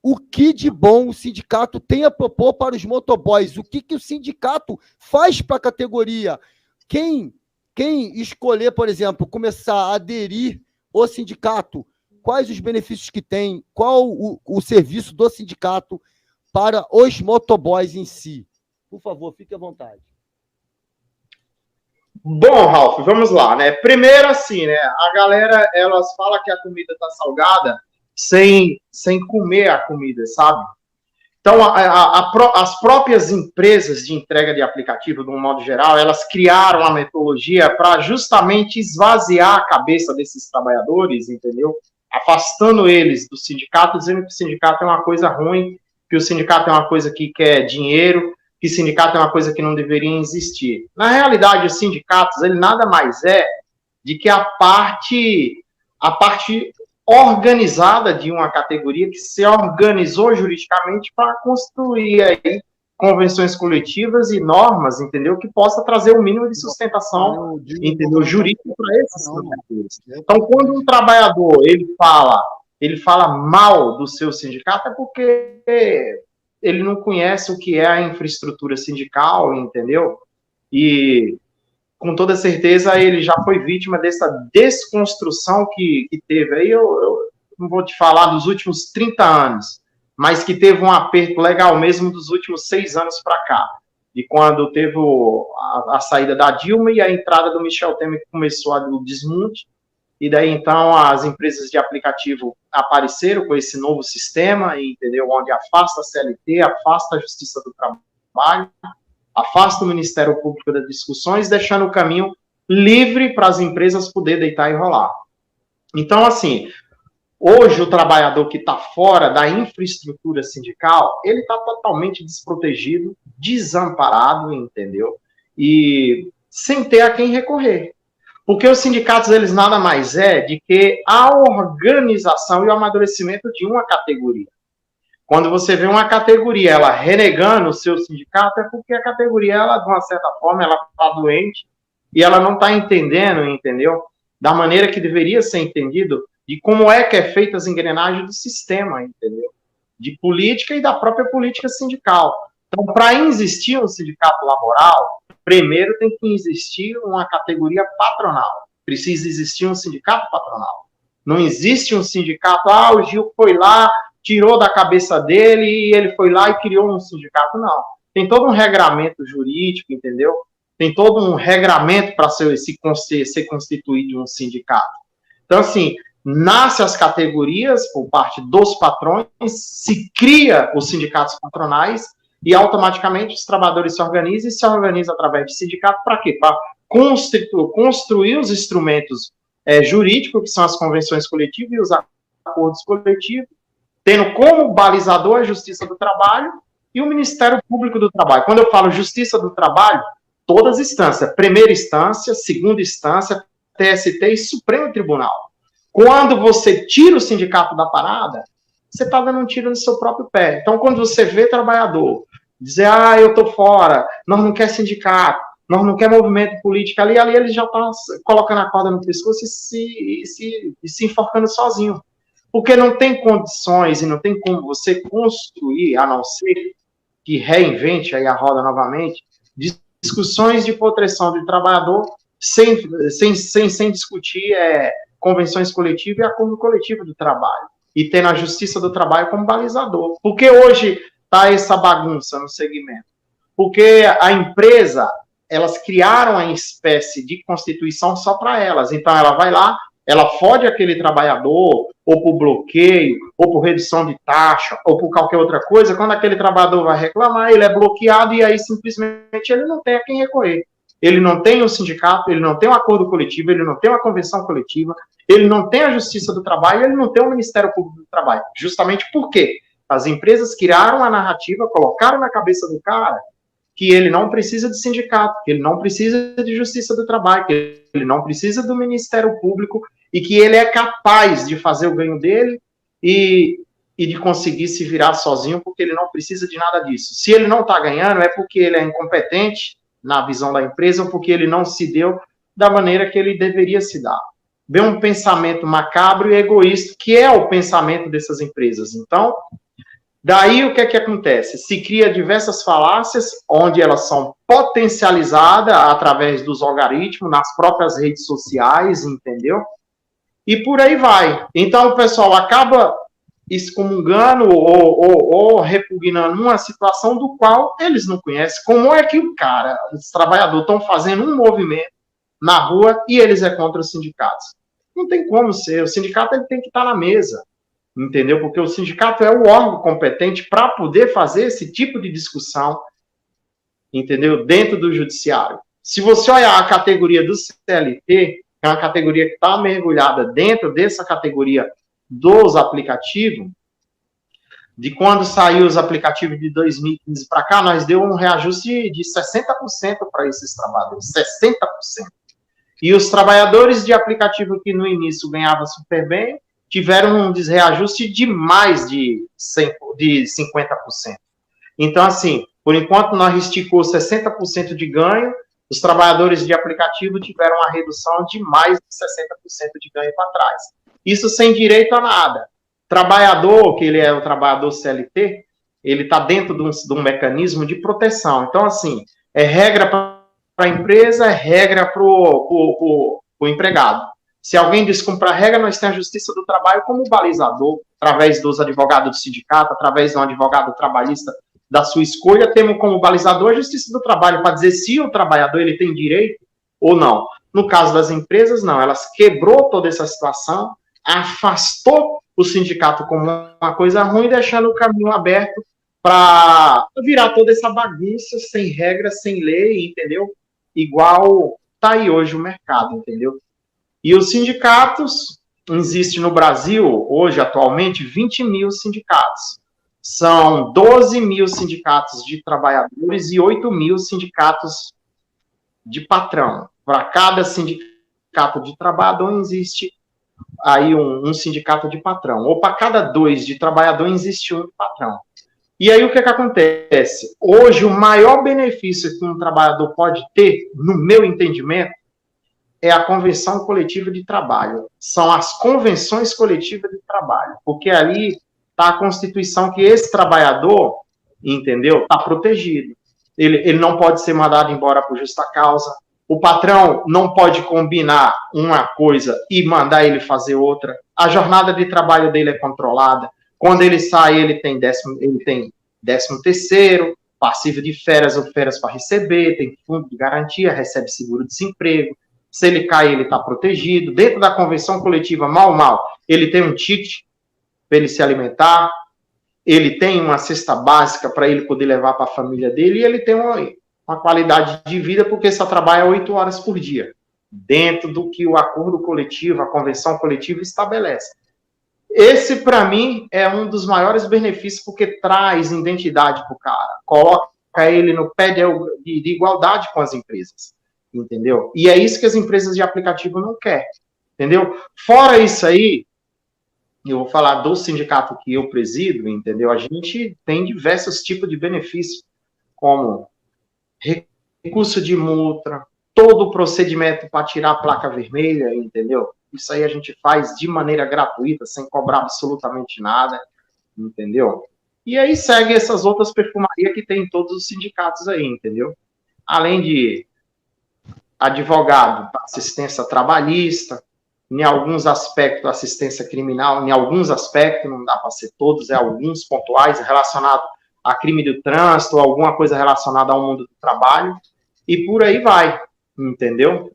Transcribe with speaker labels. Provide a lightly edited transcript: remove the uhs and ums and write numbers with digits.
Speaker 1: o que de bom o sindicato tem a propor para os motoboys? O que o sindicato faz para a categoria? Quem escolher, por exemplo, começar a aderir ao sindicato, quais os benefícios que tem, qual o serviço do sindicato para os motoboys em si? Por favor, fique à vontade.
Speaker 2: Bom, Ralf, vamos lá, né? Primeiro, assim, né? A galera, elas falam que a comida tá salgada sem comer a comida, sabe? Então, as próprias empresas de entrega de aplicativo, de um modo geral, elas criaram a metodologia para justamente esvaziar a cabeça desses trabalhadores, entendeu? Afastando eles do sindicato, dizendo que o sindicato é uma coisa ruim, que o sindicato é uma coisa que quer dinheiro, que o sindicato é uma coisa que não deveria existir. Na realidade, os sindicatos, ele nada mais é de que a parte organizada de uma categoria que se organizou juridicamente para construir aí convenções coletivas e normas, entendeu? Que possa trazer o mínimo de sustentação, entendeu? Jurídica para esses trabalhadores. Então, quando um trabalhador ele fala mal do seu sindicato, é porque ele não conhece o que é a infraestrutura sindical, entendeu? E com toda certeza ele já foi vítima dessa desconstrução que teve. Aí eu não vou te falar dos últimos 30 anos, mas que teve um aperto legal mesmo dos últimos 6 anos para cá. E quando teve a saída da Dilma e a entrada do Michel Temer, que começou o desmonte, e daí então as empresas de aplicativo apareceram com esse novo sistema, entendeu? Onde afasta a CLT, afasta a Justiça do Trabalho, afasta o Ministério Público das discussões, deixando o caminho livre para as empresas poder deitar e rolar. Então, assim, hoje o trabalhador que está fora da infraestrutura sindical, ele está totalmente desprotegido, desamparado, entendeu? E sem ter a quem recorrer. Porque os sindicatos, eles nada mais é de que a organização e o amadurecimento de uma categoria. Quando você vê uma categoria, ela renegando o seu sindicato, é porque a categoria, ela, de uma certa forma, ela está doente e ela não está entendendo, entendeu? Da maneira que deveria ser entendido de como é que é feita as engrenagens do sistema, entendeu? De política e da própria política sindical. Então, para existir um sindicato laboral, primeiro tem que existir uma categoria patronal. Precisa existir um sindicato patronal. Não existe um sindicato, o Gil foi lá, tirou da cabeça dele e ele foi lá e criou um sindicato. Não. Tem todo um regramento jurídico, entendeu? Tem todo um regramento para ser constituído um sindicato. Então, assim, nasce as categorias por parte dos patrões, se cria os sindicatos patronais e automaticamente os trabalhadores se organizam através de sindicato para quê? Para construir os instrumentos jurídicos, que são as convenções coletivas e os acordos coletivos, tendo como balizador a Justiça do Trabalho e o Ministério Público do Trabalho. Quando eu falo Justiça do Trabalho, todas as instâncias, primeira instância, segunda instância, TST e Supremo Tribunal. Quando você tira o sindicato da parada, você está dando um tiro no seu próprio pé. Então, quando você vê trabalhador dizer, eu tô fora, nós não quer sindicato, nós não quer movimento político, ali ele já está colocando a corda no pescoço e se enforcando sozinho. Porque não tem condições e não tem como você construir, a não ser que reinvente aí a roda novamente, discussões de proteção do trabalhador sem discutir convenções coletivas e acordo coletivo do trabalho. E tendo a Justiça do Trabalho como balizador. Porque hoje está essa bagunça no segmento? Porque a empresa, elas criaram uma espécie de constituição só para elas. Então, ela vai lá, ela fode aquele trabalhador, ou por bloqueio, ou por redução de taxa, ou por qualquer outra coisa. Quando aquele trabalhador vai reclamar, ele é bloqueado e aí simplesmente ele não tem a quem recorrer. Ele não tem um sindicato, ele não tem um acordo coletivo, ele não tem uma convenção coletiva, ele não tem a Justiça do Trabalho, ele não tem o Ministério Público do Trabalho. Justamente por quê? As empresas criaram a narrativa, colocaram na cabeça do cara que ele não precisa de sindicato, que ele não precisa de Justiça do Trabalho, que ele não precisa do Ministério Público e que ele é capaz de fazer o ganho dele e de conseguir se virar sozinho, porque ele não precisa de nada disso. Se ele não está ganhando, é porque ele é incompetente na visão da empresa ou porque ele não se deu da maneira que ele deveria se dar. Vê um pensamento macabro e egoísta, que é o pensamento dessas empresas. Então, Daí o que é que acontece? Se cria diversas falácias, onde elas são potencializadas através dos algoritmos, nas próprias redes sociais, entendeu? E por aí vai. Então o pessoal acaba excomungando ou repugnando uma situação do qual eles não conhecem. Como é que os trabalhadores estão fazendo um movimento na rua e eles é contra os sindicatos? Não tem como ser. O sindicato ele tem que estar na mesa. Entendeu? Porque o sindicato é o órgão competente para poder fazer esse tipo de discussão, entendeu? Dentro do judiciário. Se você olhar a categoria do CLT, que é uma categoria que está mergulhada dentro dessa categoria dos aplicativos, de quando saiu os aplicativos de 2015 para cá, nós deu um reajuste de 60% para esses trabalhadores, 60%. E os trabalhadores de aplicativo que no início ganhavam super bem, tiveram um desreajuste de mais de 50%. Então, assim, por enquanto nós esticou 60% de ganho, os trabalhadores de aplicativo tiveram uma redução de mais de 60% de ganho para trás. Isso sem direito a nada. Trabalhador, que ele é o trabalhador CLT, ele está dentro de um mecanismo de proteção. Então, assim, é regra para a empresa, é regra para o empregado. Se alguém descumprir a regra, nós temos a Justiça do Trabalho como balizador, através dos advogados do sindicato, através de um advogado trabalhista da sua escolha, temos como balizador a Justiça do Trabalho, para dizer se o trabalhador ele tem direito ou não. No caso das empresas, não. Elas quebrou toda essa situação, afastou o sindicato como uma coisa ruim, deixando o caminho aberto para virar toda essa bagunça, sem regra, sem lei, entendeu? Igual está aí hoje o mercado, entendeu? E os sindicatos, existe no Brasil, hoje, atualmente, 20 mil sindicatos. São 12 mil sindicatos de trabalhadores e 8 mil sindicatos de patrão. Para cada sindicato de trabalhador, existe aí um sindicato de patrão. Ou para cada 2 de trabalhador, existe um de patrão. E aí, o que acontece? Hoje, o maior benefício que um trabalhador pode ter, no meu entendimento, é a convenção coletiva de trabalho. São as convenções coletivas de trabalho. Porque ali está a constituição que esse trabalhador, entendeu? Está protegido. Ele não pode ser mandado embora por justa causa. O patrão não pode combinar uma coisa e mandar ele fazer outra. A jornada de trabalho dele é controlada. Quando ele sai, ele tem 13º, passivo de férias ou férias para receber, tem fundo de garantia, recebe seguro-desemprego. Se ele cai, ele está protegido. Dentro da convenção coletiva, mal, ele tem um ticket para ele se alimentar, ele tem uma cesta básica para ele poder levar para a família dele, e ele tem uma qualidade de vida, porque só trabalha 8 horas por dia, dentro do que o acordo coletivo, a convenção coletiva estabelece. Esse, para mim, é um dos maiores benefícios, porque traz identidade para o cara, coloca ele no pé de igualdade com as empresas. Entendeu? E é isso que as empresas de aplicativo não querem, entendeu? Fora isso aí, eu vou falar do sindicato que eu presido, entendeu? A gente tem diversos tipos de benefícios, como recurso de multa, todo o procedimento para tirar a placa vermelha, entendeu? Isso aí a gente faz de maneira gratuita, sem cobrar absolutamente nada, entendeu? E aí segue essas outras perfumarias que tem em todos os sindicatos aí, entendeu? Além de advogado para assistência trabalhista, em alguns aspectos assistência criminal, em alguns aspectos, não dá para ser todos, é alguns pontuais relacionados a crime do trânsito, alguma coisa relacionada ao mundo do trabalho, e por aí vai, entendeu?